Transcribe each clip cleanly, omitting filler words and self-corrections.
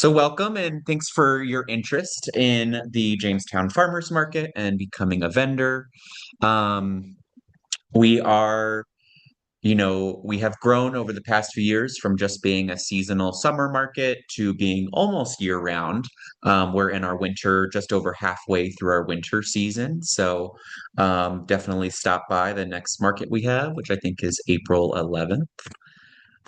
So, welcome and thanks for your interest in the Jamestown Farmers Market and becoming a vendor. Um, we are, we have grown over the past few years from just being a seasonal summer market to being almost year round. We're in our winter, just over halfway through our winter season. So, definitely stop by the next market we have, which I think is April 11th.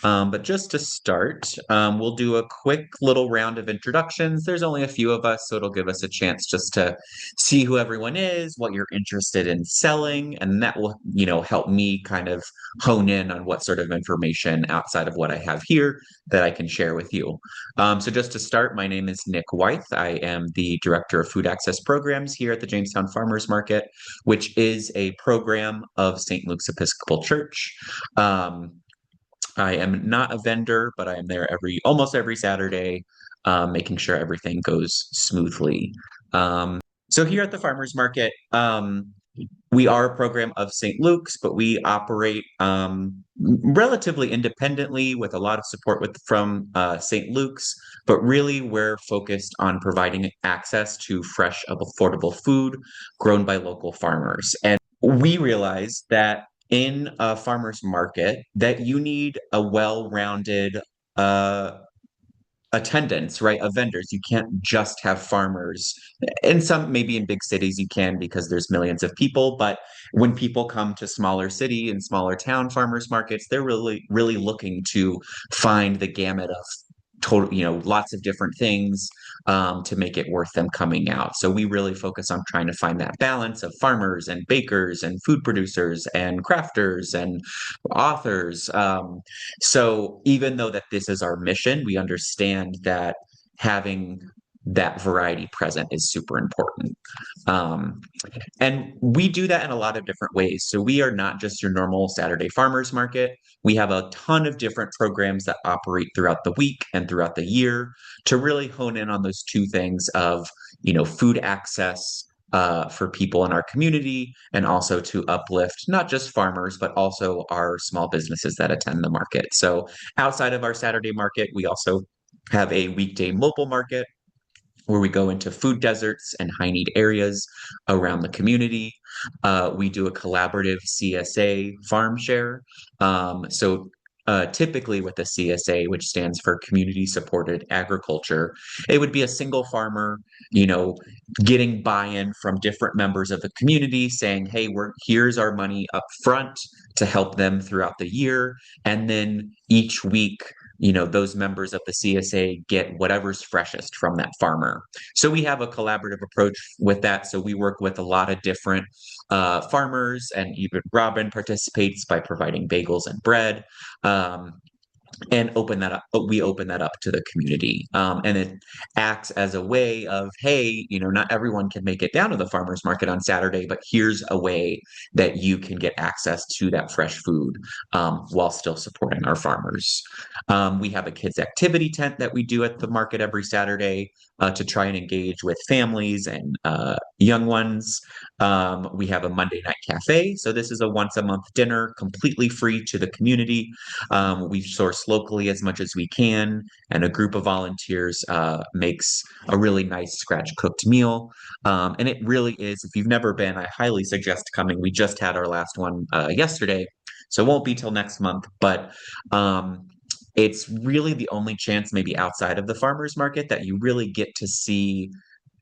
But just to start, we'll do a quick little round of introductions. There's only a few of us, so it'll give us a chance just to see who everyone is, what you're interested in selling, and that will, help me kind of hone in on what sort of information outside of what I have here that I can share with you. So just to start, my name is Nick Wythe. I am the Director of Food Access Programs here at the Jamestown Farmers Market, which is a program of St. Luke's Episcopal Church. I am not a vendor, but I am there almost every Saturday, making sure everything goes smoothly. So here at the farmers market, we are a program of St. Luke's, but we operate relatively independently with a lot of support from St. Luke's. But really, we're focused on providing access to fresh, affordable food grown by local farmers. And we realize that in a farmer's market that you need a well-rounded uh, attendance, right, of vendors. You can't just have farmers. In some, maybe in big cities, you can because there's millions of people. But when people come to smaller city and smaller town farmers markets, they're really, really looking to find the gamut of total, lots of different things to make it worth them coming out. So we really focus on trying to find that balance of farmers and bakers and food producers and crafters and authors. So even though that this is our mission, we understand that having that variety present is super important. Um, and we do that in a lot of different ways. So we are not just your normal Saturday farmers market. We have a ton of different programs that operate throughout the week and throughout the year to really hone in on those two things of, food access for people in our community and also to uplift not just farmers, but also our small businesses that attend the market. So outside of our Saturday market, we also have a weekday mobile market where we go into food deserts and high need areas around the community. We do a collaborative CSA farm share. Typically with the CSA, which stands for Community Supported Agriculture, it would be a single farmer, you know, getting buy-in from different members of the community saying, hey, here's our money up front to help them throughout the year. And then each week, those members of the CSA get whatever's freshest from that farmer. So we have a collaborative approach with that. So we work with a lot of different farmers, and even Robin participates by providing bagels and bread. Um, and we open that up to the community, and it acts as a way of, hey, not everyone can make it down to the farmers market on Saturday, but here's a way that you can get access to that fresh food while still supporting our farmers. We have a kids activity tent that we do at the market every Saturday to try and engage with families and young ones. We have a Monday night cafe, so this is a once a month dinner completely free to the community. We source locally as much as we can, and a group of volunteers makes a really nice scratch cooked meal. And it really is, if you've never been, I highly suggest coming. We just had our last one yesterday, so it won't be till next month, but it's really the only chance, maybe outside of the farmers market, that you really get to see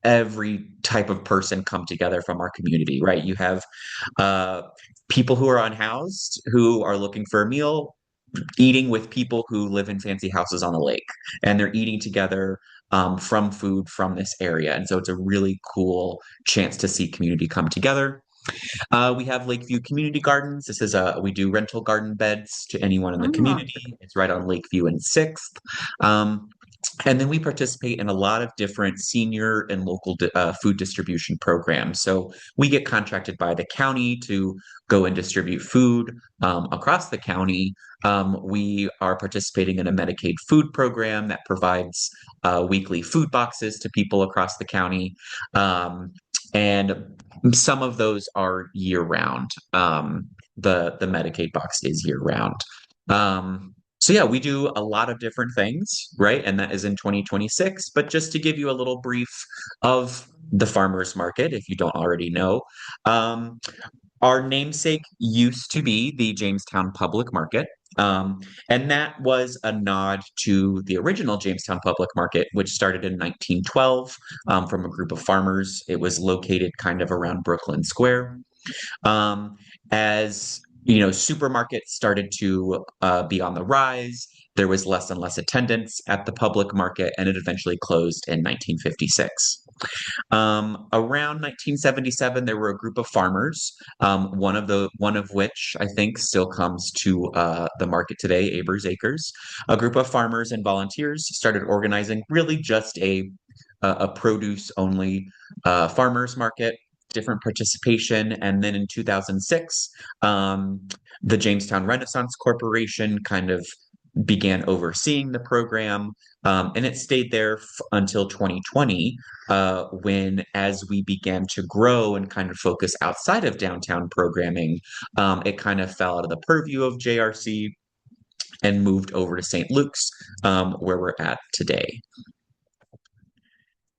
every type of person come together from our community, right? You have people who are unhoused, who are looking for a meal, eating with people who live in fancy houses on the lake, and they're eating together from food from this area. And so it's a really cool chance to see community come together. We have Lakeview Community Gardens. We do rental garden beds to anyone in the Oh, community. It's right on Lakeview and 6th. Um, and then we participate in a lot of different senior and local food distribution programs. So we get contracted by the county to go and distribute food across the county. We are participating in a Medicaid food program that provides weekly food boxes to people across the county. And some of those are year round. The Medicaid box is year round. So yeah, we do a lot of different things, right? And that is in 2026. But just to give you a little brief of the farmers market, if you don't already know, um, our namesake used to be the Jamestown Public Market. Um, and that was a nod to the original Jamestown Public Market, which started in 1912 from a group of farmers. It was located kind of around Brooklyn Square. Um, as supermarkets started to be on the rise, there was less and less attendance at the public market, and it eventually closed in 1956. Around 1977, there were a group of farmers, one of which I think still comes to the market today, Abers Acres. A group of farmers and volunteers started organizing really just a produce only farmers market, different participation. And then in 2006, the Jamestown Renaissance Corporation kind of began overseeing the program. And it stayed there until 2020, when, as we began to grow and kind of focus outside of downtown programming, it kind of fell out of the purview of JRC and moved over to St. Luke's, where we're at today.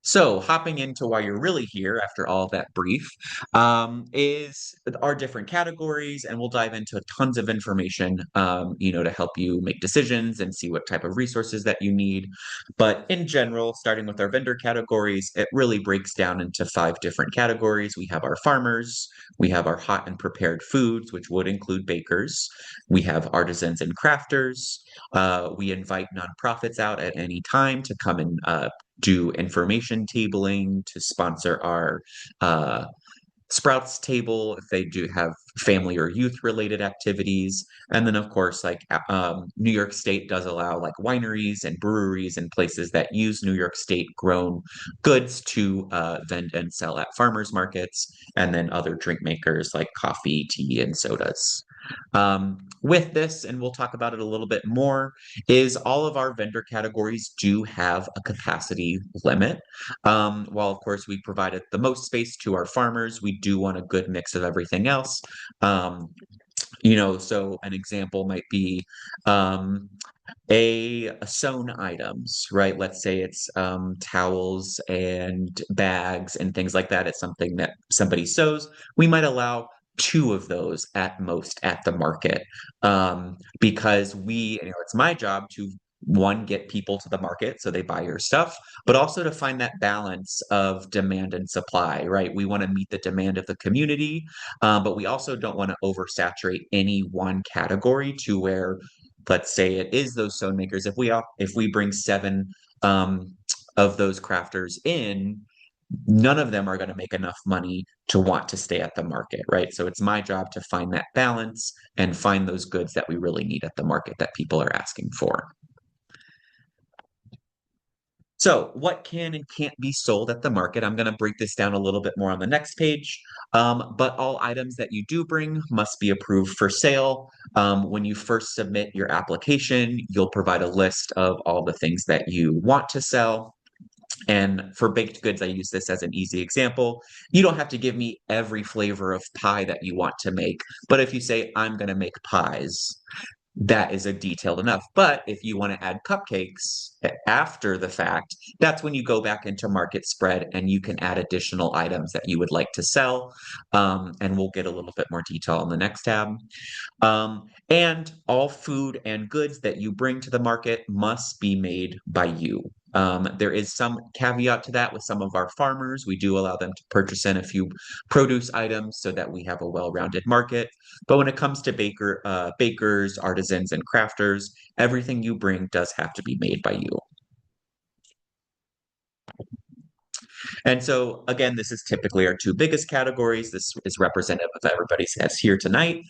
So, hopping into why you're really here after all of that brief, is our different categories, and we'll dive into tons of information, to help you make decisions and see what type of resources that you need. But in general, starting with our vendor categories, it really breaks down into 5 different categories. We have our farmers, we have our hot and prepared foods, which would include bakers, we have artisans and crafters. We invite nonprofits out at any time to come and do information tabling, to sponsor our uh, Sprouts table if they do have family or youth related activities. And then, of course, New York State does allow like wineries and breweries and places that use New York State grown goods to vend and sell at farmers markets, and then other drink makers like coffee, tea, and sodas. With this, and we'll talk about it a little bit more, is all of our vendor categories do have a capacity limit. While, of course, we provided the most space to our farmers, we do want a good mix of everything else. So an example might be um, a sewn items, right? Let's say it's towels and bags and things like that. It's something that somebody sews. We might allow 2 of those at most at the market, because it's my job to one, get people to the market so they buy your stuff, but also to find that balance of demand and supply, right? We want to meet the demand of the community, but we also don't want to oversaturate any one category to where, let's say it is those sewn makers. If we bring 7 of those crafters in, none of them are going to make enough money to want to stay at the market, right? So it's my job to find that balance and find those goods that we really need at the market that people are asking for. So, what can and can't be sold at the market? I'm going to break this down a little bit more on the next page. But all items that you do bring must be approved for sale. When you first submit your application, you'll provide a list of all the things that you want to sell. And for baked goods, I use this as an easy example. You don't have to give me every flavor of pie that you want to make. But if you say, I'm going to make pies, that is a detailed enough. But if you want to add cupcakes after the fact, that's when you go back into market spread and you can add additional items that you would like to sell. And we'll get a little bit more detail on the next tab. And all food and goods that you bring to the market must be made by you. There is some caveat to that with some of our farmers. We do allow them to purchase in a few produce items so that we have a well-rounded market. But when it comes to bakers, artisans, and crafters, everything you bring does have to be made by you. And so, again, this is typically our 2 biggest categories. This is representative of everybody that's here tonight.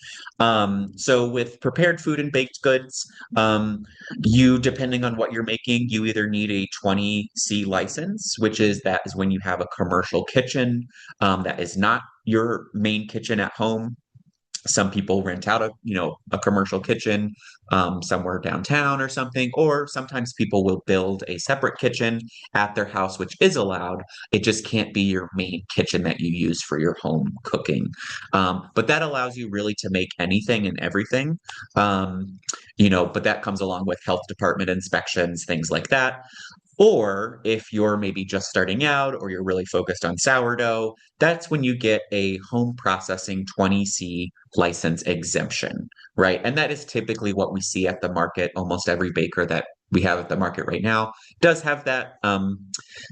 So with prepared food and baked goods, depending on what you're making, you either need a 20C license, that is when you have a commercial kitchen that is not your main kitchen at home. Some people rent out a commercial kitchen somewhere downtown or something, or sometimes people will build a separate kitchen at their house, which is allowed. It just can't be your main kitchen that you use for your home cooking. But that allows you really to make anything and everything. But that comes along with health department inspections, things like that. Or if you're maybe just starting out or you're really focused on sourdough, that's when you get a home processing 20C license exemption, right? And that is typically what we see at the market. Almost every baker that we have at the market right now does have that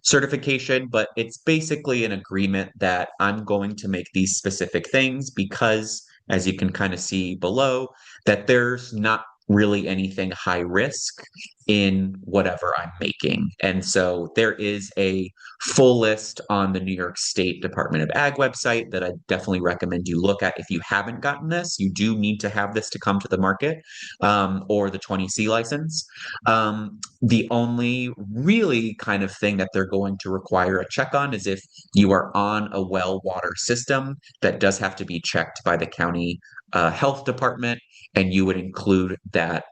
certification, but it's basically an agreement that I'm going to make these specific things because, as you can kind of see below, that there's not really anything high risk in whatever I'm making. And so there is a full list on the New York State Department of Ag website that I definitely recommend you look at. If you haven't gotten this, you do need to have this to come to the market, or the 20C license. The only really kind of thing that they're going to require a check on is if you are on a well water system that does have to be checked by the county health department, and you would include that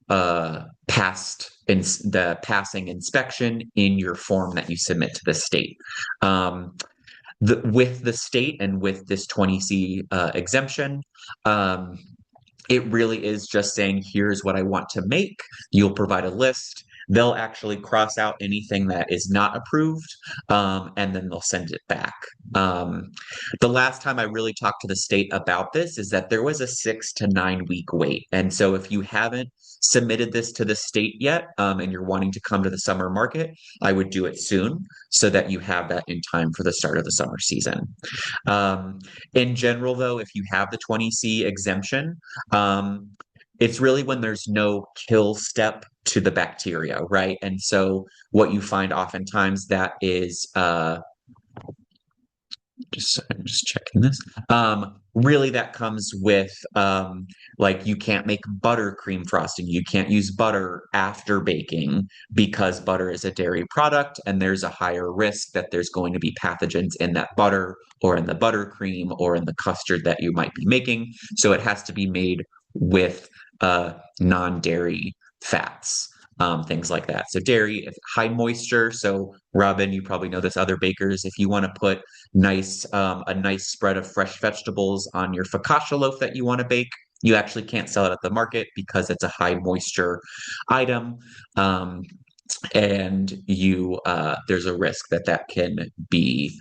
the passing inspection in your form that you submit to the state. With the state and with this 20C exemption, it really is just saying, here's what I want to make. You'll provide a list. They'll actually cross out anything that is not approved, and then they'll send it back. The last time I really talked to the state about this is that there was a 6 to 9 week wait. And so if you haven't submitted this to the state yet, and you're wanting to come to the summer market, I would do it soon so that you have that in time for the start of the summer season. In general, though, if you have the 20C exemption, it's really when there's no kill step to the bacteria, right? And so what you find oftentimes that is I'm just checking this. Really, that comes with like you can't make buttercream frosting. You can't use butter after baking because butter is a dairy product, and there's a higher risk that there's going to be pathogens in that butter or in the buttercream or in the custard that you might be making. So it has to be made with non-dairy fats. Things like that. So dairy, if high moisture. So Robin, you probably know this, other bakers, if you want to put a nice spread of fresh vegetables on your focaccia loaf that you want to bake, you actually can't sell it at the market because it's a high moisture item. And there's a risk that that can be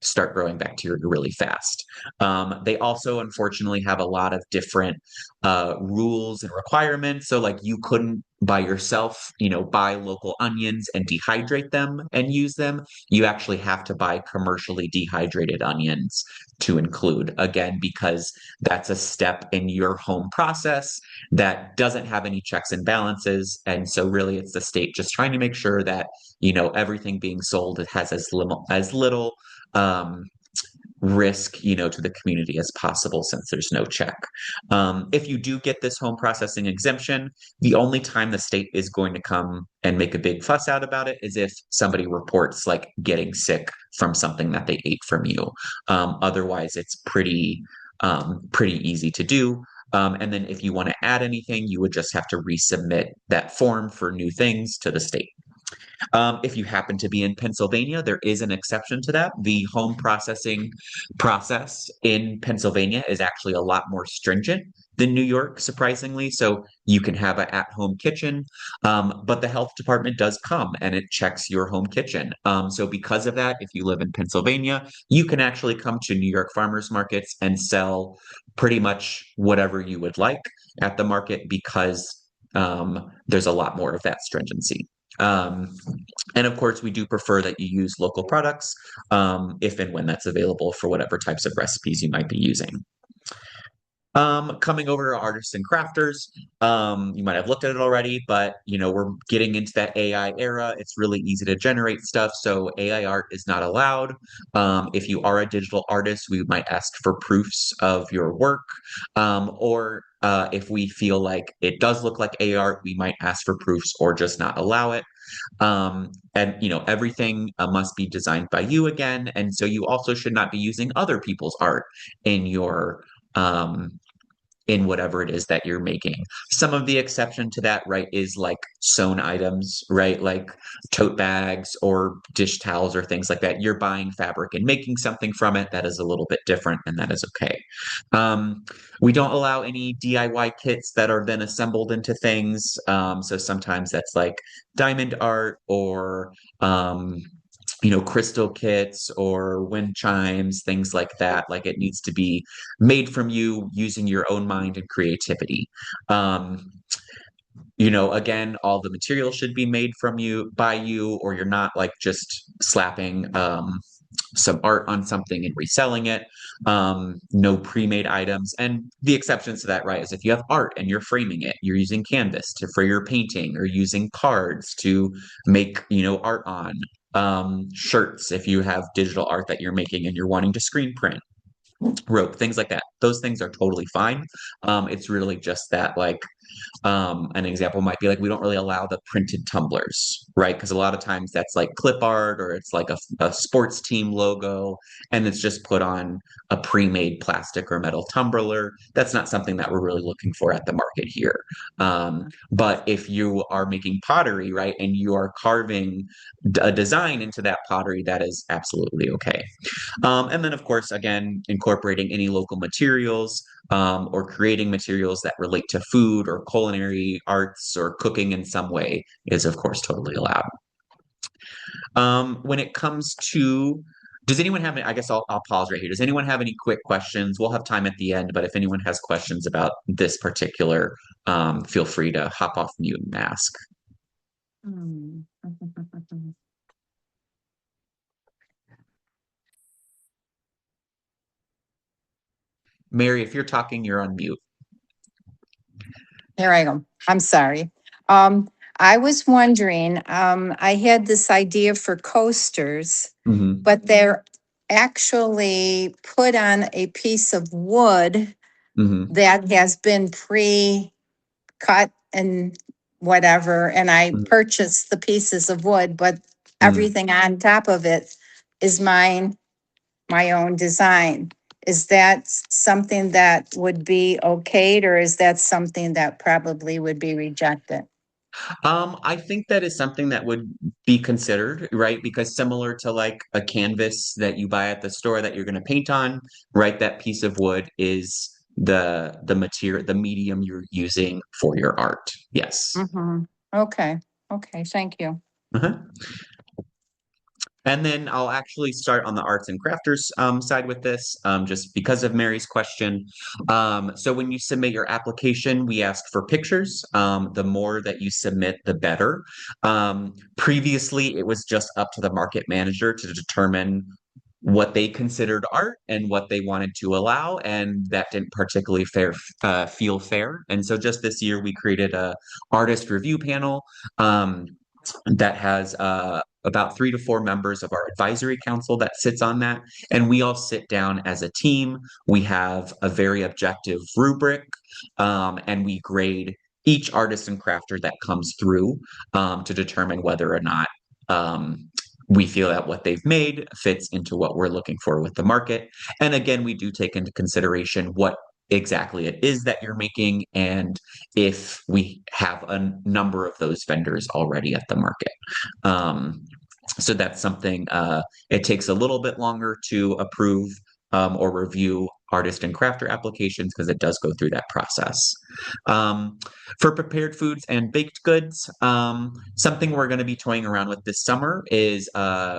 start growing bacteria really fast. They also, unfortunately, have a lot of different rules and requirements. So like you couldn't by yourself, buy local onions and dehydrate them and use them. You actually have to buy commercially dehydrated onions to include, again, because that's a step in your home process that doesn't have any checks and balances. And so really it's the state just trying to make sure that, everything being sold, it has as little risk, to the community as possible since there's no check. If you do get this home processing exemption, the only time the state is going to come and make a big fuss out about it is if somebody reports like getting sick from something that they ate from you. Otherwise, it's pretty easy to do. And then if you want to add anything, you would just have to resubmit that form for new things to the state. If you happen to be in Pennsylvania, there is an exception to that. The home processing process in Pennsylvania is actually a lot more stringent than New York, surprisingly. So you can have an at-home kitchen, but the health department does come and it checks your home kitchen. So because of that, if you live in Pennsylvania, you can actually come to New York farmers markets and sell pretty much whatever you would like at the market because there's a lot more of that stringency. And of course, we do prefer that you use local products if and when that's available for whatever types of recipes you might be using. Coming over to artists and crafters, you might have looked at it already, but we're getting into that AI era. It's really easy to generate stuff, so AI art is not allowed. If you are a digital artist, we might ask for proofs of your work, or if we feel like it does look like AI art, we might ask for proofs or just not allow it. And everything must be designed by you again, and so you also should not be using other people's art in your um, in whatever it is that you're making. Some of the exception to that, right, is like sewn items, right? Like tote bags or dish towels or things like that. You're buying fabric and making something from it. That is a little bit different, and that is okay. Um, we don't allow any DIY kits that are then assembled into things. So sometimes that's like diamond art or crystal kits or wind chimes, things like that. Like it needs to be made from you using your own mind and creativity. Um, again, all the material should be made from you by you, or you're not like just slapping some art on something and reselling it. No pre-made items. And the exceptions to that, right, is if you have art and you're framing it, you're using canvas for your painting or using cards to make, art on. Shirts, if you have digital art that you're making and you're wanting to screen print, rope, things like that. Those things are totally fine. It's really just that, like, an example might be like we don't really allow the printed tumblers, right? Because a lot of times that's like clip art or it's like a sports team logo and it's just put on a pre-made plastic or metal tumbler. That's not something that we're really looking for at the market here. But if you are making pottery, right, and you are carving a design into that pottery, that is absolutely okay. And then, of course, again, incorporating any local materials or creating materials that relate to food or culinary arts or cooking in some way is, of course, totally allowed. When it comes to, does anyone have any, I guess I'll pause right here. Does anyone have any quick questions? We'll have time at the end, but if anyone has questions about this particular, feel free to hop off mute and ask. Hmm. Mary, if you're talking, you're on mute. Here I go. I'm sorry. I was wondering, I had this idea for coasters, Mhm. but they're actually put on a piece of wood Mhm. that has been pre-cut and whatever, and I Mhm. purchased the pieces of wood, but Mhm. everything on top of it is my own design. Is that something that would be okayed, or is that something that probably would be rejected? I think that is something that would be considered, right? Because similar to like a canvas that you buy at the store that you're going to paint on, right? That piece of wood is the material, the medium you're using for your art. Yes. Mm-hmm. Okay, okay, thank you. Uh-huh. And then I'll actually start on the arts and crafters side with this, just because of Mary's question. So when you submit your application, we ask for pictures. The more that you submit, the better. Previously, it was just up to the market manager to determine what they considered art and what they wanted to allow, and that didn't particularly feel fair. And so just this year, we created a artist review panel. That has about 3 to 4 members of our advisory council that sits on that. And we all sit down as a team. We have a very objective rubric, and we grade each artist and crafter that comes through to determine whether or not we feel that what they've made fits into what we're looking for with the market. And again, we do take into consideration what exactly it is that you're making and if we have a number of those vendors already at the market. Um, so that's something it takes a little bit longer to approve or review artist and crafter applications because it does go through that process. Um, for prepared foods and baked goods, something we're going to be toying around with this summer is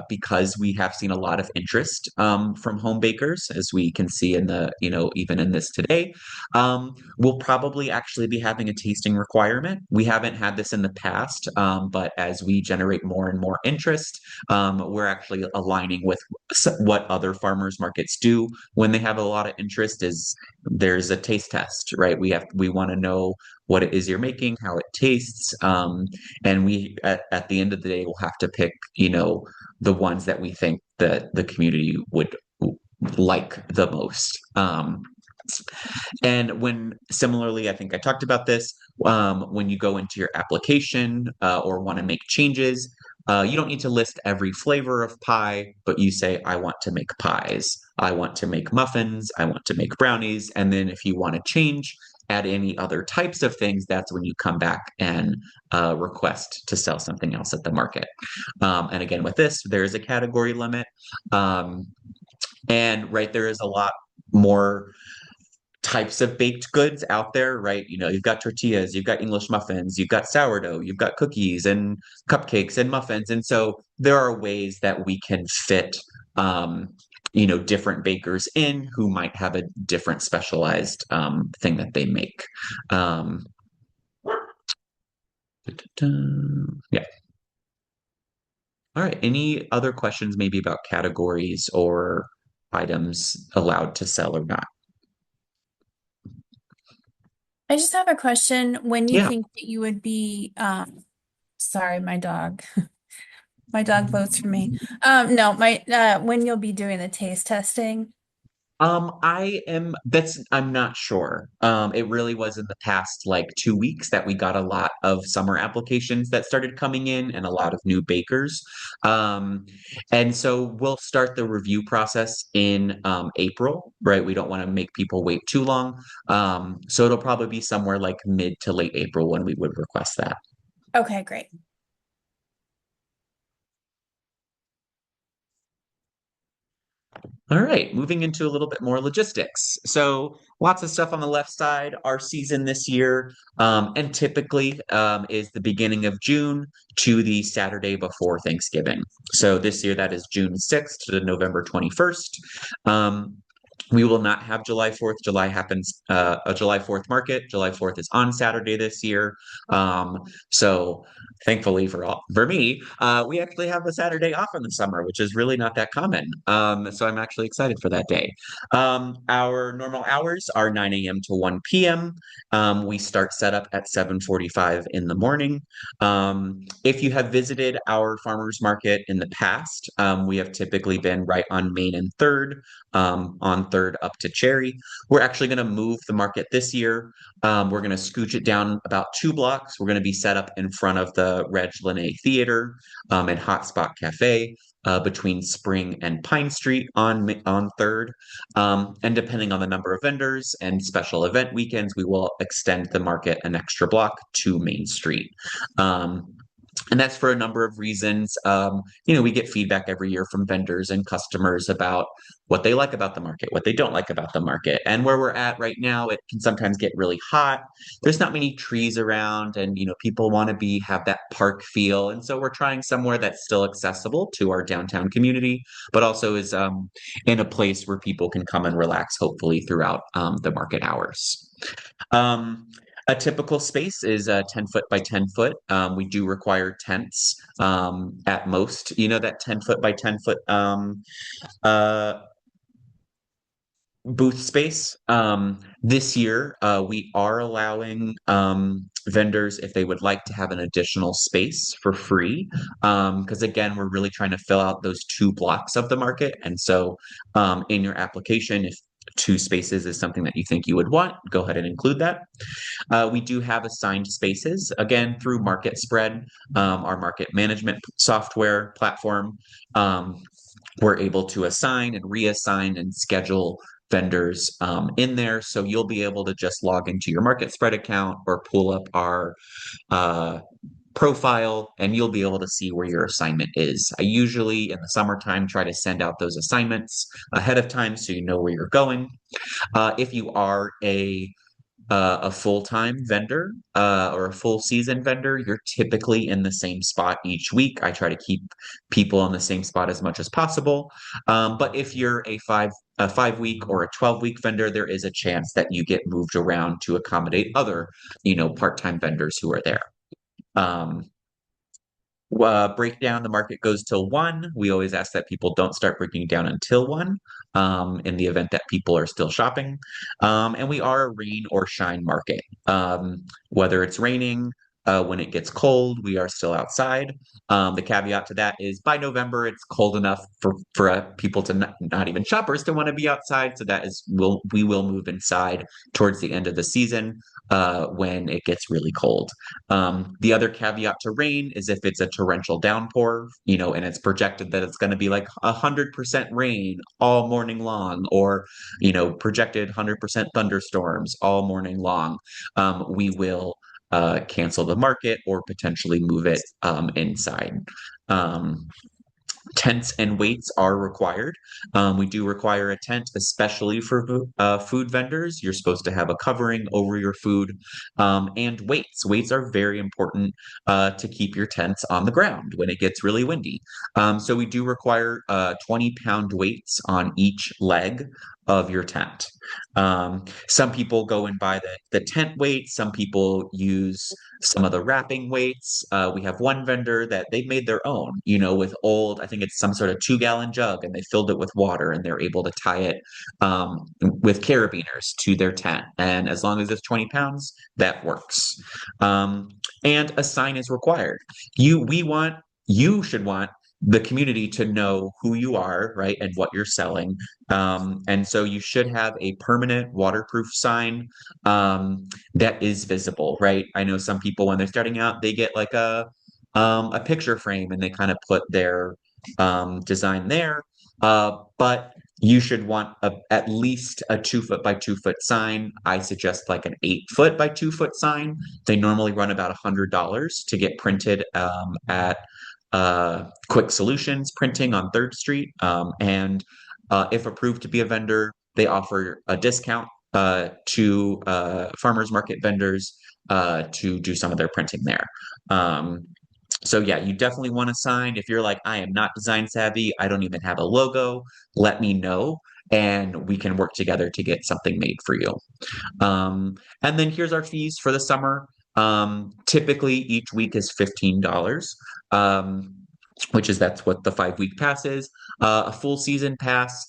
because we have seen a lot of interest from home bakers, as we can see in the, even in this today. We'll probably actually be having a tasting requirement. We haven't had this in the past, but as we generate more and more interest, we're actually aligning with what other farmers markets do when they have a lot of interest is there's a taste test, right? We want to know what it is you're making, how it tastes, and we at the end of the day will have to pick, the ones that we think that the community would like the most. And when similarly, I think I talked about this, when you go into your application or want to make changes, you don't need to list every flavor of pie, but you say, I want to make pies, I want to make muffins, I want to make brownies. And then if you want to change, add any other types of things, that's when you come back and request to sell something else at the market. And again, with this, there is a category limit. Um, and right, there is a lot more types of baked goods out there, right? You've got tortillas, you've got English muffins, you've got sourdough, you've got cookies and cupcakes and muffins. And so there are ways that we can fit, different bakers in who might have a different specialized thing that they make. Um, yeah. All right. Any other questions maybe about categories or items allowed to sell or not? I just have a question. When you Yeah. think that you would be, sorry, my dog. My dog votes for me. No, when you'll be doing the taste testing. I'm not sure. It really was in the past like 2 weeks that we got a lot of summer applications that started coming in and a lot of new bakers. Um, and so we'll start the review process in April, right? We don't want to make people wait too long. So it'll probably be somewhere like mid to late April when we would request that. Okay, great. All right, moving into a little bit more logistics. So, lots of stuff on the left side. Our season this year, and typically is the beginning of June to the Saturday before Thanksgiving. So, this year that is June 6th to November 21st. We will not have July 4th. July happens, a July 4th market. July 4th is on Saturday this year. So thankfully for me, we actually have a Saturday off in the summer, which is really not that common. So I'm actually excited for that day. Our normal hours are 9 a.m. to 1 p.m. We start setup at 7:45 in the morning. If you have visited our farmers market in the past, we have typically been right on Main and Third, on Third up to Cherry. We're actually going to move the market this year. We're going to scooch it down about 2 blocks. We're going to be set up in front of the Reg Lene Theater and Hotspot Cafe. Between Spring and Pine Street on Third, and depending on the number of vendors and special event weekends, we will extend the market an extra block to Main Street. Um, and that's for a number of reasons. We get feedback every year from vendors and customers about what they like about the market, what they don't like about the market. And where we're at right now, it can sometimes get really hot. There's not many trees around, and people want to have that park feel. And so we're trying somewhere that's still accessible to our downtown community, but also is in a place where people can come and relax, hopefully throughout the market hours. Um, a typical space is 10 foot by 10 foot. We do require tents at most. That 10 foot by 10 foot uh, booth space. This year, we are allowing vendors, if they would like to have an additional space for free, because again, we're really trying to fill out those 2 blocks of the market. And so in your application, if 2 spaces is something that you think you would want, go ahead and include that. We do have assigned spaces, again, through Market Spread, our market management software platform. We're able to assign and reassign and schedule vendors in there. So you'll be able to just log into your Market Spread account or pull up our uh, profile, and you'll be able to see where your assignment is. I usually, in the summertime, try to send out those assignments ahead of time so you know where you're going. If you are a full-time vendor or a full season vendor, you're typically in the same spot each week. I try to keep people in the same spot as much as possible. But if you're a 5 week or a 12-week vendor, there is a chance that you get moved around to accommodate other, part-time vendors who are there. Um, breakdown, the market goes till 1. We always ask that people don't start breaking down until 1, in the event that people are still shopping. And we are a rain or shine market. Whether it's raining, when it gets cold, we are still outside. The caveat to that is by November, it's cold enough for people to not even shoppers to want to be outside. So that is we will move inside towards the end of the season, when it gets really cold. The other caveat to rain is if it's a torrential downpour, and it's projected that it's going to be like 100% rain all morning long, or, projected 100% thunderstorms all morning long, we will cancel the market or potentially move it inside. Um, Tents and weights are required. We do require a tent, especially for food vendors. You're supposed to have a covering over your food, and weights. Weights are very important to keep your tents on the ground when it gets really windy. So we do require 20-pound weights on each leg of your tent. Some people go and buy the tent weight. Some people use some of the wrapping weights. We have one vendor that they've made their own, with old, I think it's some sort of 2-gallon jug, and they filled it with water, and they're able to tie it with carabiners to their tent. And as long as it's 20 pounds, that works. And a sign is required. You should want the community to know who you are, right, and what you're selling. And so you should have a permanent waterproof sign that is visible, right? I know some people when they're starting out, they get like a picture frame and they kind of put their design there. But you should want at least a 2 foot by 2 foot sign. I suggest like an 8 foot by 2 foot sign. They normally run about $100 to get printed at Quick Solutions Printing on 3rd Street. And if approved to be a vendor, they offer a discount to farmers market vendors to do some of their printing there. So yeah, you definitely want a sign. If you're like, I am not design savvy, I don't even have a logo, let me know, and we can work together to get something made for you. And then here's our fees for the summer. Typically each week is $15. Um, that's what the 5-week pass is. A full season pass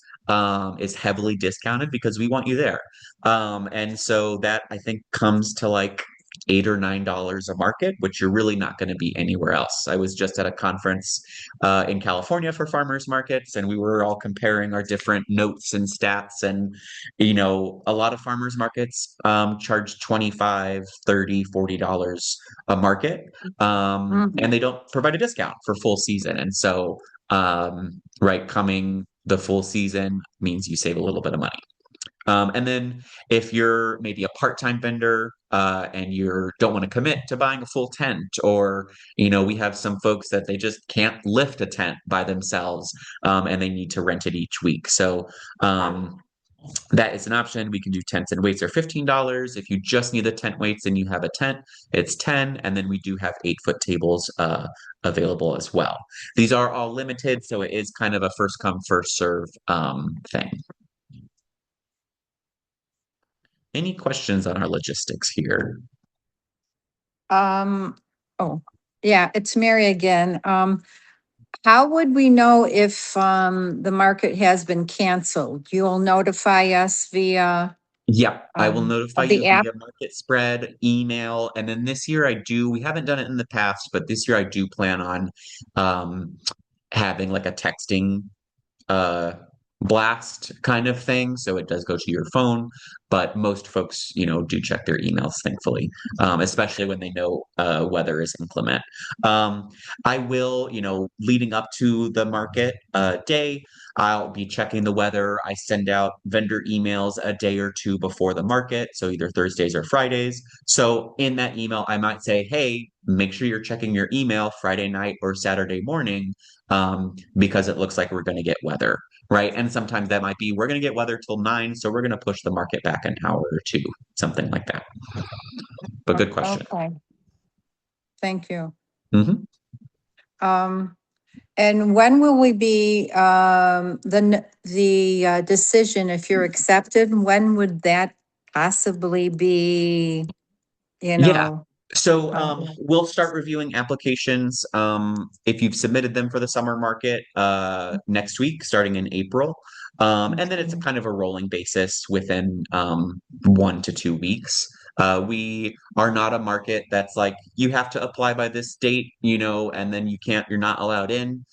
is heavily discounted because we want you there. And so that I think comes to like $8 or $9 a market, which you're really not going to be anywhere else. I was just at a conference in California for farmers markets, and we were all comparing our different notes and stats. And, a lot of farmers markets charge 25, 30, $40 a market, and they don't provide a discount for full season. And so, right, coming the full season means you save a little bit of money. And then if you're maybe a part-time vendor and you don't want to commit to buying a full tent, or, we have some folks that they just can't lift a tent by themselves, and they need to rent it each week. So that is an option. We can do tents and weights are $15. If you just need the tent weights and you have a tent, it's 10. And then we do have 8-foot tables available as well. These are all limited, so it is kind of a first come, first serve thing. Any questions on our logistics here? Oh, yeah, it's Mary again. How would we know if the market has been canceled? You'll notify us via Yeah, I will notify you the app? via market spread, email, and then this year we haven't done it in the past, but this year I do plan on having like a texting uh blast kind of thing, so it does go to your phone, but most folks do check their emails, thankfully, especially when they know weather is inclement. I will, leading up to the market day, I'll be checking the weather. I send out vendor emails a day or two before the market, so either Thursdays or Fridays. So in that email I might say, hey, make sure you're checking your email Friday night or Saturday morning, because it looks like we're going to get weather, right? And sometimes that might be, we're going to get weather till 9, so we're going to push the market back an hour or two, something like that. But good question. Okay. Thank you. Mhm. And when will we be, the decision, if you're accepted, when would that possibly be, Yeah. So we'll start reviewing applications if you've submitted them for the summer market next week, starting in April. And then it's a kind of a rolling basis within 1 to 2 weeks. We are not a market that's like you have to apply by this date, and then you're not allowed in.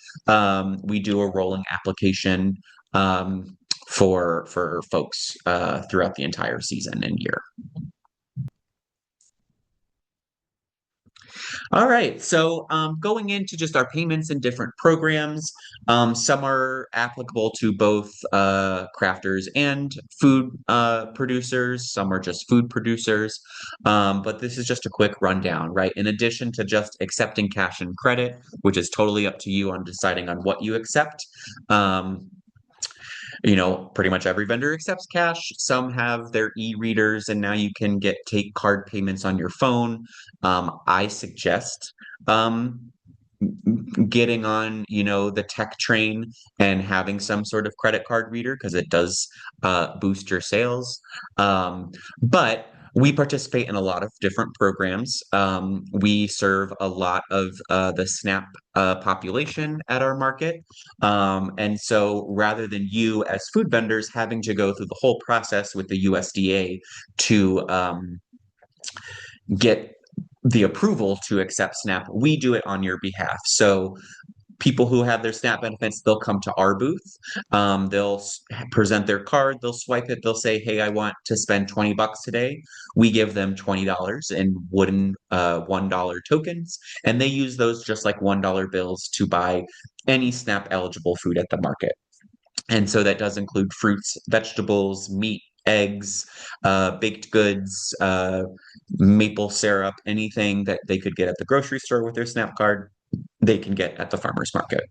We do a rolling application for folks throughout the entire season and year. All right, so going into just our payments and different programs, some are applicable to both crafters and food producers, some are just food producers, but this is just a quick rundown, right? In addition to just accepting cash and credit, which is totally up to you on deciding on what you accept, um, pretty much every vendor accepts cash. Some have their e-readers, and now you can take card payments on your phone. I suggest um, getting on, the tech train and having some sort of credit card reader because it does boost your sales. But we participate in a lot of different programs. We serve a lot of the SNAP population at our market. And so rather than you as food vendors having to go through the whole process with the USDA to get the approval to accept SNAP, we do it on your behalf. So people who have their SNAP benefits, they'll come to our booth. They'll present their card, they'll swipe it, they'll say, "Hey, I want to spend $20 today." We give them $20 in wooden $1 tokens, and they use those just like $1 bills to buy any SNAP eligible food at the market. And so that does include fruits, vegetables, meat, eggs, baked goods, maple syrup, anything that they could get at the grocery store with their SNAP card, they can get at the farmer's market.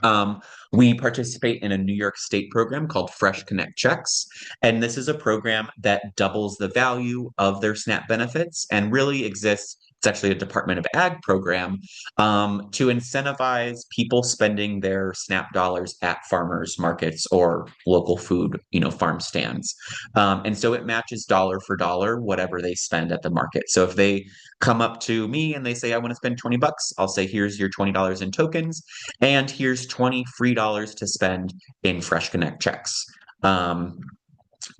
Um, we participate in a New York State program called Fresh Connect Checks. And this is a program that doubles the value of their SNAP benefits and really exists. It's actually a Department of Ag program to incentivize people spending their SNAP dollars at farmers markets or local food, farm stands. And so it matches dollar for dollar whatever they spend at the market. So if they come up to me and they say, "I want to spend $20, I'll say, "Here's your $20 in tokens. And here's 20 free dollars to spend in Fresh Connect checks,"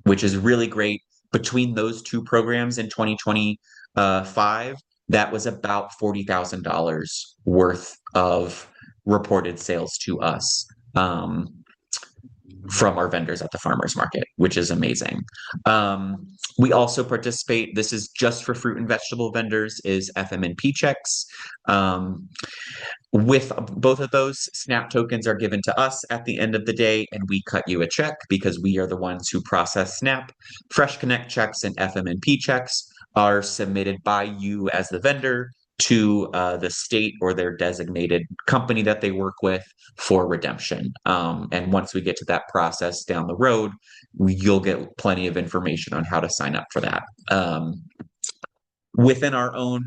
which is really great. Between those two programs in 2025, that was about $40,000 worth of reported sales to us. From our vendors at the farmers market, which is amazing. We also participate, this is just for fruit and vegetable vendors, is FMNP checks. With both of those, SNAP tokens are given to us at the end of the day, and we cut you a check because we are the ones who process SNAP. Fresh Connect checks and FMNP checks are submitted by you as the vendor to the state or their designated company that they work with for redemption. And once we get to that process down the road, you'll get plenty of information on how to sign up for that. Within our own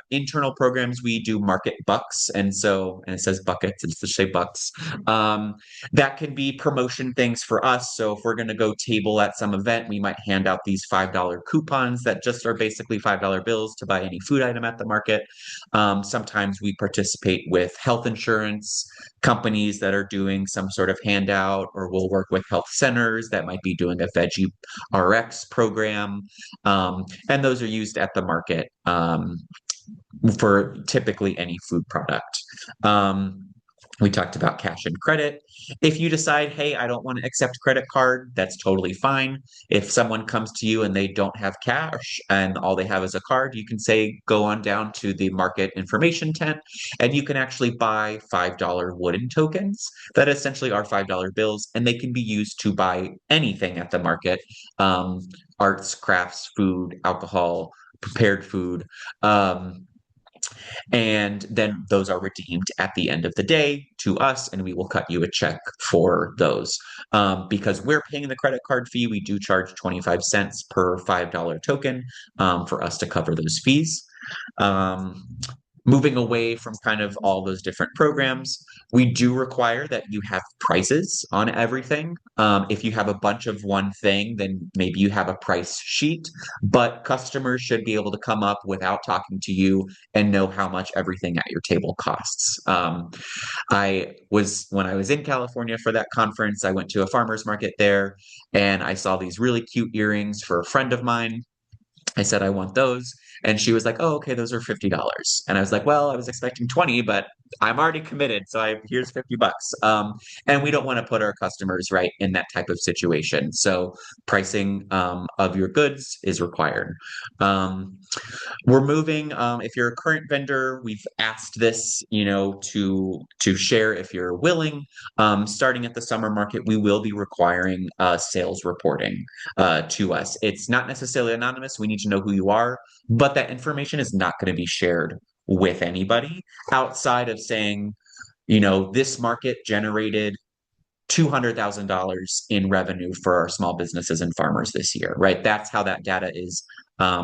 internal programs, we do market bucks. And it says buckets, it's to say bucks. That can be promotion things for us. So if we're going to go table at some event, we might hand out these $5 coupons that just are basically $5 bills to buy any food item at the market. Sometimes we participate with health insurance companies that are doing some sort of handout, or we'll work with health centers that might be doing a Veggie RX program. And those are used at the market for typically any food product. We talked about cash and credit. If you decide, "Hey, I don't want to accept credit card," that's totally fine. If someone comes to you and they don't have cash and all they have is a card, you can say, "Go on down to the market information tent," and you can actually buy $5 wooden tokens that essentially are $5 bills, and they can be used to buy anything at the market, arts, crafts, food, alcohol, prepared food. And then those are redeemed at the end of the day to us, and we will cut you a check for those. Because we're paying the credit card fee, we do charge 25 cents per $5 token for us to cover those fees. moving away from kind of all those different programs, we do require that you have prices on everything. If you have a bunch of one thing, then maybe you have a price sheet, but customers should be able to come up without talking to you and know how much everything at your table costs. When I was in California for that conference, I went to a farmer's market there and I saw these really cute earrings for a friend of mine. I said, I want those. And she was like, oh, okay, those are $50. And I was like, well, I was expecting 20, but I'm already committed. So here's $50. And we don't want to put our customers right in that type of situation. So pricing of your goods is required. Um, we're moving. If you're a current vendor, we've asked this, to share if you're willing. Starting at the summer market, we will be requiring sales reporting to us. It's not necessarily anonymous. We need to know who you are, but that information is not going to be shared with anybody outside of saying, this market generated $200,000 in revenue for our small businesses and farmers this year, right? That's how that data is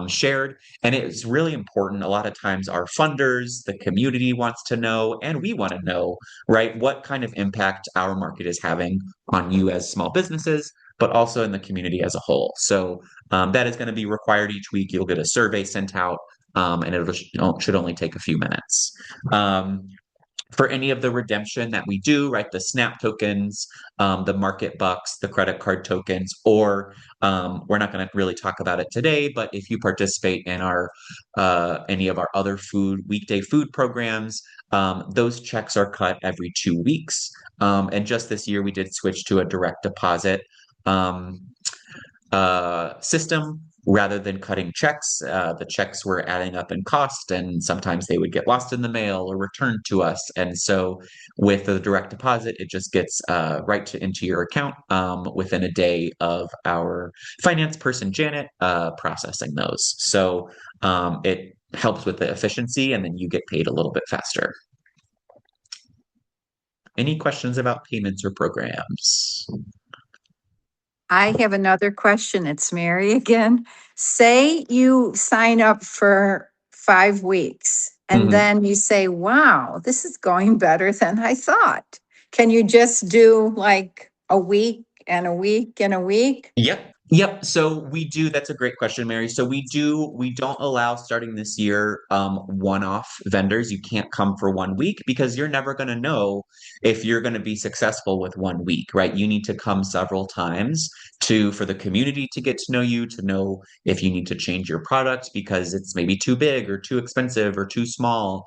shared. And it's really important. A lot of times, our funders, the community wants to know, and we want to know, right, what kind of impact our market is having on you as small businesses, but also in the community as a whole. So that is going to be required each week. You'll get a survey sent out, and should only take a few minutes. For any of the redemption that we do, right? The SNAP tokens, the market bucks, the credit card tokens, or we're not going to really talk about it today, but if you participate in our any of our other weekday food programs, those checks are cut every 2 weeks. And just this year, we did switch to a direct deposit. Um, System rather than cutting checks. The checks were adding up in cost, and sometimes they would get lost in the mail or returned to us. And so, with the direct deposit, it just gets into your account within a day of our finance person, Janet, processing those. So, it helps with the efficiency, and then you get paid a little bit faster. Any questions about payments or programs? I have another question. It's Mary again. Say you sign up for 5 weeks and Mhm. then you say, wow, this is going better than I thought. Can you just do like a week and a week and a week? Yep. Yep. So we do, that's a great question, Mary. So we don't allow starting this year one-off vendors. You can't come for 1 week because you're never going to know if you're going to be successful with 1 week, right? You need to come several times for the community to get to know you, to know if you need to change your product because it's maybe too big or too expensive or too small.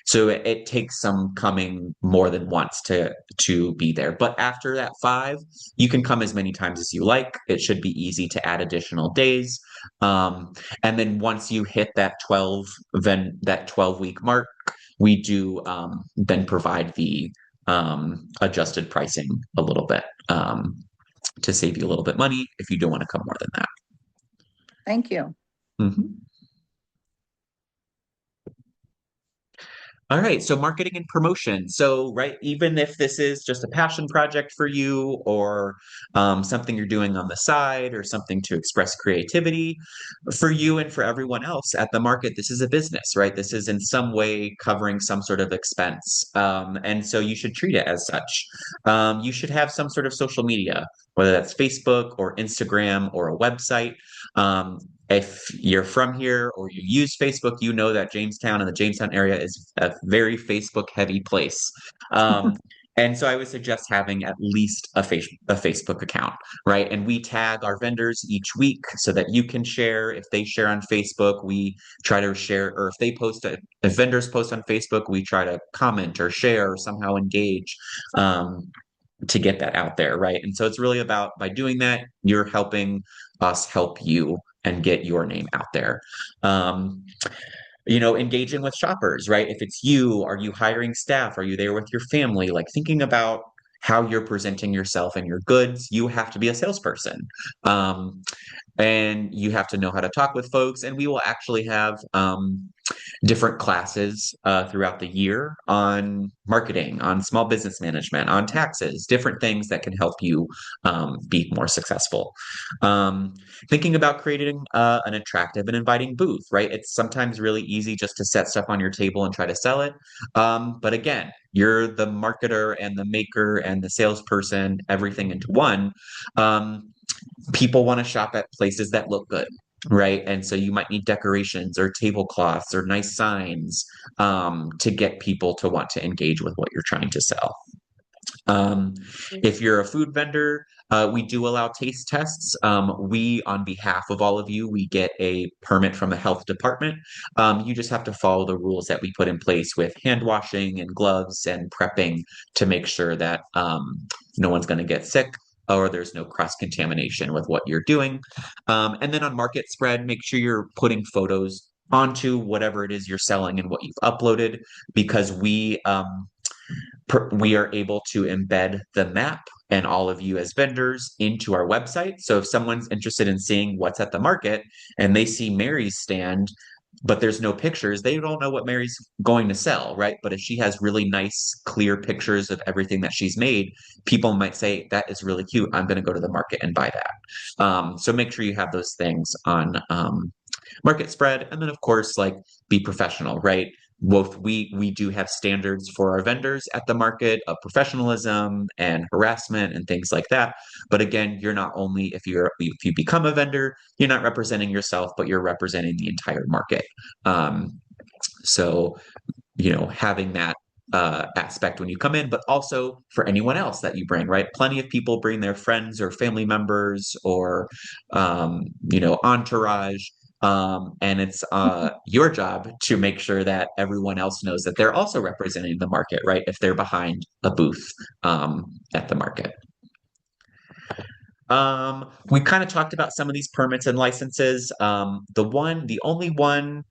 So it takes some coming more than once to be there. But after that 5, you can come as many times as you like. It should be easy to add additional days. And then once you hit that 12-week mark, we do then provide the adjusted pricing a little bit to save you a little bit money if you don't want to come more than that. Thank you. Mhm. All right, so marketing and promotion. So, right, even if this is just a passion project for you or something you're doing on the side or something to express creativity, for you and for everyone else at the market, this is a business, right? This is in some way covering some sort of expense. And so you should treat it as such. You should have some sort of social media, whether that's Facebook or Instagram or a website. Um, if you're from here or you use Facebook, you know that Jamestown and the Jamestown area is a very Facebook heavy place. Um, and so I would suggest having at least a Facebook account, right? And we tag our vendors each week so that you can share. If they share on Facebook, we try to share, or if vendors post on Facebook, we try to comment or share or somehow engage. To get that out there, right? And so it's really about, by doing that, you're helping us help you and get your name out there. Um, Engaging with shoppers, right? If it's you, are you hiring staff? Are you there with your family? Like thinking about how you're presenting yourself and your goods, you have to be a salesperson. And you have to know how to talk with folks. And we will actually have different classes throughout the year on marketing, on small business management, on taxes, different things that can help you be more successful. Um, Thinking about creating an attractive and inviting booth, right? It's sometimes really easy just to set stuff on your table and try to sell it. But again, you're the marketer and the maker and the salesperson, everything into one. Um, People want to shop at places that look good, right? And so you might need decorations or tablecloths or nice signs to get people to want to engage with what you're trying to sell. Um, if you're a food vendor, we do allow taste tests. We, on behalf of all of you, we get a permit from the health department. You just have to follow the rules that we put in place with hand washing and gloves and prepping to make sure that no one's going to get sick or there's no cross contamination with what you're doing. And then on market spread, make sure you're putting photos onto whatever it is you're selling and what you've uploaded because we are able to embed the map and all of you as vendors into our website. So if someone's interested in seeing what's at the market and they see Mary's stand, but there's no pictures, they don't know what Mary's going to sell, right? But if she has really nice, clear pictures of everything that she's made, people might say, that is really cute. I'm going to go to the market and buy that. So make sure you have those things on market spread. And then, of course, like be professional, right? Both we do have standards for our vendors at the market of professionalism and harassment and things like that. But again, you're not only if you become a vendor, you're not representing yourself, but you're representing the entire market. So having that aspect when you come in, but also for anyone else that you bring, right? Plenty of people bring their friends or family members or entourage. And it's your job to make sure that everyone else knows that they're also representing the market, right? If they're behind a booth at the market. We kind of talked about some of these permits and licenses. The only one,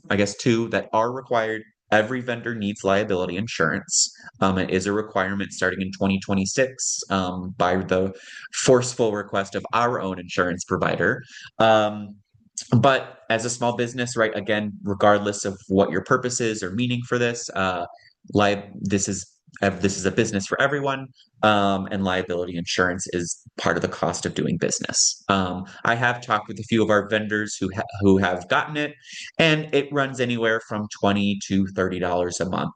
I guess two that are required. Every vendor needs liability insurance. It is a requirement starting in 2026 by the forceful request of our own insurance provider. But as a small business, right, again, regardless of what your purpose is or meaning for this, this is a business for everyone, and liability insurance is part of the cost of doing business. I have talked with a few of our vendors who have gotten it, and it runs anywhere from $20 to $30 a month.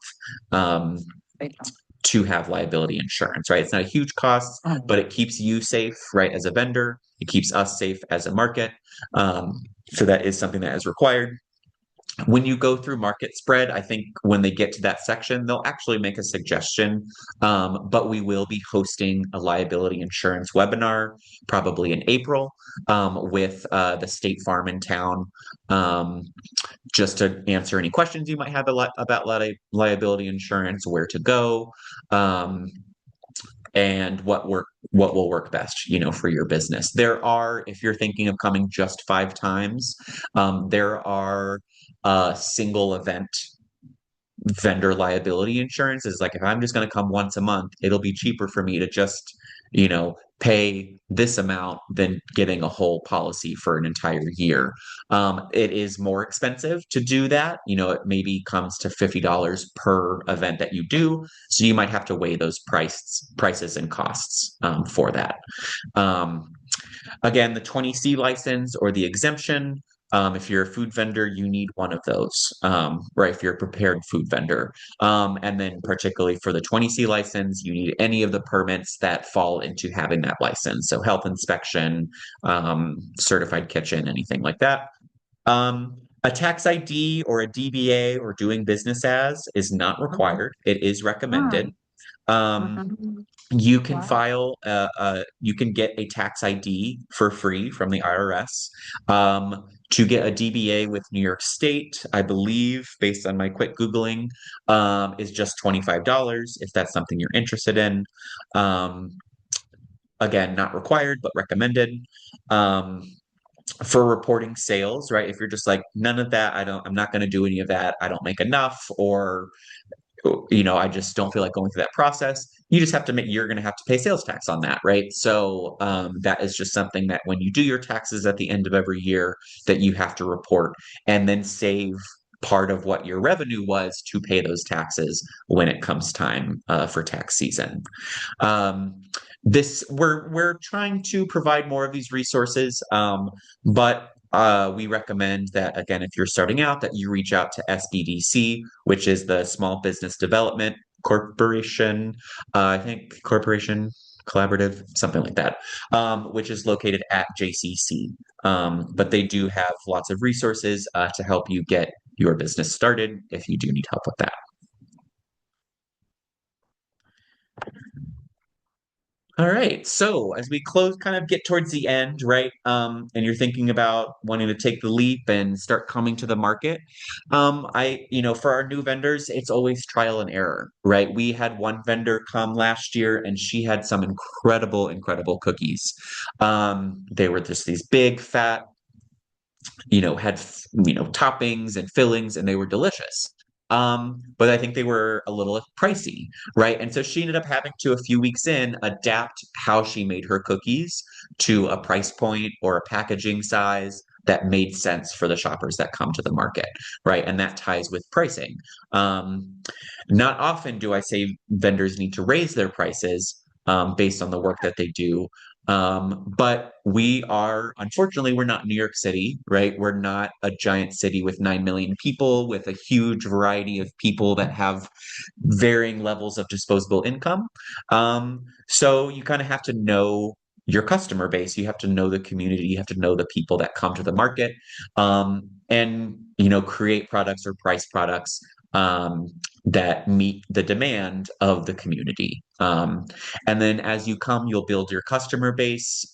To have liability insurance, right? It's not a huge cost, but it keeps you safe, right? As a vendor, it keeps us safe as a market. So that is something that is required. When you go through market spread, I think when they get to that section, they'll actually make a suggestion. But we will be hosting a liability insurance webinar probably in April with the State Farm in town, just to answer any questions you might have about liability insurance, where to go, and what will work best, for your business. If you're thinking of coming just 5 times, there are single event vendor liability insurance. Is like, if I'm just going to come once a month, it'll be cheaper for me to just, pay this amount than getting a whole policy for an entire year. It is more expensive to do that. It maybe comes to $50 per event that you do. So you might have to weigh those prices and costs for that. Again, the 20C license or the exemption. If you're a food vendor, you need one of those, right? If you're a prepared food vendor. And then particularly for the 20C license, you need any of the permits that fall into having that license. So health inspection, certified kitchen, anything like that. A tax ID or a DBA or doing business as is not required. It is recommended. You can file, you can get a tax ID for free from the IRS. To get a DBA with New York State, I believe, based on my quick Googling, is just $25 if that's something you're interested in. Again, not required, but recommended. For reporting sales, right? If you're just like, none of that, I'm not going to do any of that. I don't make enough, or I just don't feel like going through that process. You just have to you're going to have to pay sales tax on that, right? So that is just something that when you do your taxes at the end of every year that you have to report and then save part of what your revenue was to pay those taxes when it comes time for tax season. Um, this we're trying to provide more of these resources, but we recommend that again, if you're starting out, that you reach out to SBDC, which is the Small Business Development Corporation. I think Corporation Collaborative, something like that, which is located at JCC. But they do have lots of resources to help you get your business started if you do need help with that. All right. So as we close, kind of get towards the end, right? And you're thinking about wanting to take the leap and start coming to the market. For our new vendors, it's always trial and error, right? We had one vendor come last year and she had some incredible cookies. They were just these big, fat, had toppings and fillings, and they were delicious. But I think they were a little pricey, right? And so she ended up having to, a few weeks in, adapt how she made her cookies to a price point or a packaging size that made sense for the shoppers that come to the market, right? And that ties with pricing. Um, Not often do I say vendors need to raise their prices based on the work that they do. But unfortunately, we're not New York City, right? We're not a giant city with 9 million people, with a huge variety of people that have varying levels of disposable income. So you kind of have to know your customer base. You have to know the community. You have to know the people that come to the market, and create products or price products um, that meet the demand of the community. And then as you come, you'll build your customer base,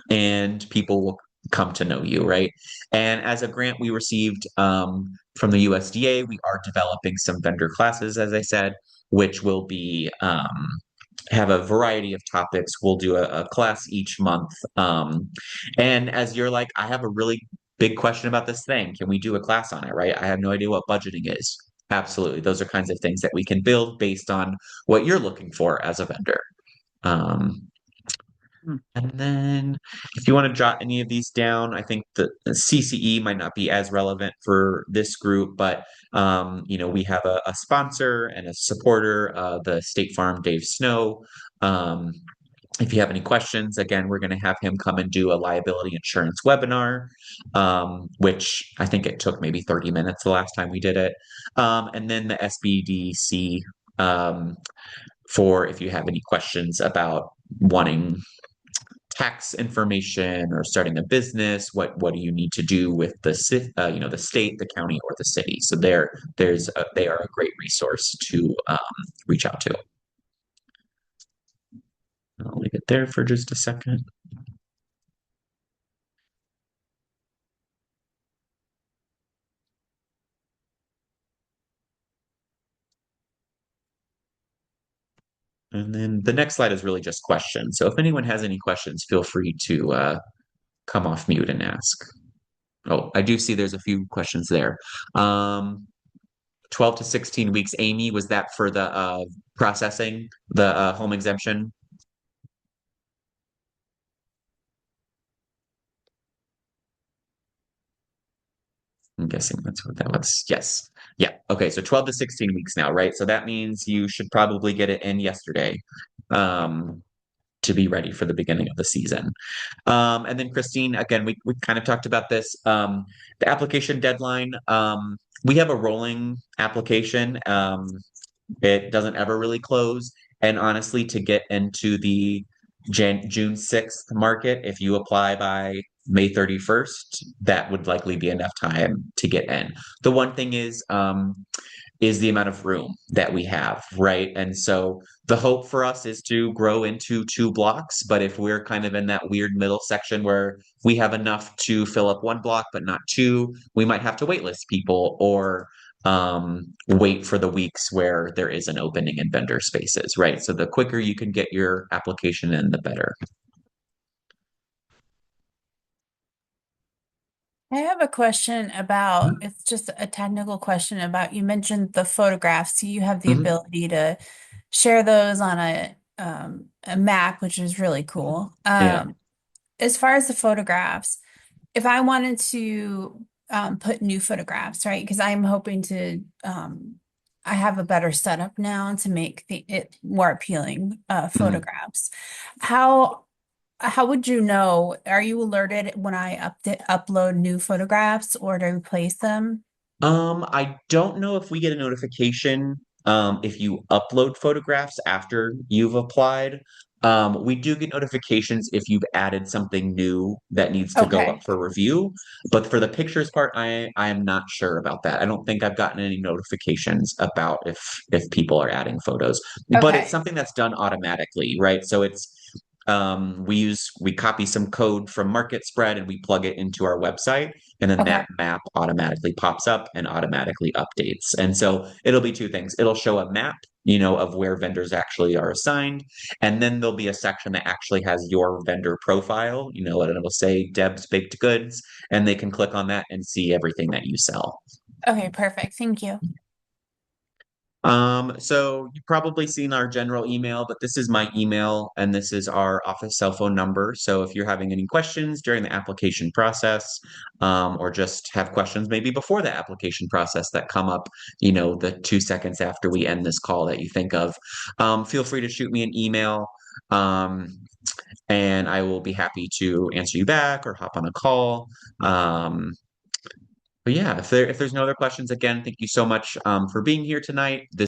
and people will come to know you, right? And as a grant we received from the USDA, we are developing some vendor classes, as I said, which will be have a variety of topics. We'll do a class each month. And as you're like, I have a really big question about this thing. Can we do a class on it, right? I have no idea what budgeting is. Absolutely. Those are kinds of things that we can build based on what you're looking for as a vendor. Um, and then if you want to jot any of these down, I think the CCE might not be as relevant for this group, but we have a sponsor and a supporter, the State Farm Dave Snow. Um, if you have any questions, again, we're going to have him come and do a liability insurance webinar, which I think it took maybe 30 minutes the last time we did it. And then the SBDC, for if you have any questions about wanting tax information or starting a business, what do you need to do with the the state, the county, or the city. So they are a great resource to reach out to. I'll leave it there for just a second. And then the next slide is really just questions. So if anyone has any questions, feel free to come off mute and ask. Oh, I do see there's a few questions there. 12 to 16 weeks. Amy, was that for the processing, the home exemption? I'm guessing that's what that was. Yes. Yeah. Okay. So 12 to 16 weeks now, right? So that means you should probably get it in yesterday um, to be ready for the beginning of the season. And then Christine, again, we kind of talked about this. The application deadline, we have a rolling application. It doesn't ever really close. And honestly, to get into the June 6th market, if you apply by May 31st, that would likely be enough time to get in. The one thing is the amount of room that we have, right? And so the hope for us is to grow into 2 blocks, but if we're kind of in that weird middle section where we have enough to fill up 1 block but not two, we might have to waitlist people or wait for the weeks where there is an opening in vendor spaces, right? So the quicker you can get your application in, the better. I have a question about, it's just a technical question about, you mentioned the photographs. So you have the Mhm. ability to share those on a map, which is really cool. Yeah. As far as the photographs, if I wanted to put new photographs, right? Because I'm hoping to I have a better setup now to make it more appealing Mhm. photographs. How how would you know? Are you alerted when I upload new photographs or to replace them? I don't know if we get a notification if you upload photographs after you've applied. We do get notifications if you've added something new that needs to go up Okay. for review. But for the pictures part, I am not sure about that. I don't think I've gotten any notifications about if people are adding photos. But it's Okay. something that's done automatically, right? So it's we copy some code from Market Spread and we plug it into our website, and then that Okay. map automatically pops up and automatically updates. And so it'll be two things. It'll show a map, of where vendors actually are assigned. And then there'll be a section that actually has your vendor profile, and it'll say Deb's Baked Goods, and they can click on that and see everything that you sell. Okay, perfect. Thank you. So you've probably seen our general email, but this is my email and this is our office cell phone number. So if you're having any questions during the application process, or just have questions maybe before the application process that come up, the 2 seconds after we end this call that you think of, feel free to shoot me an email. Um, and I will be happy to answer you back or hop on a call. But yeah, if there's no other questions, again, thank you so much for being here tonight. This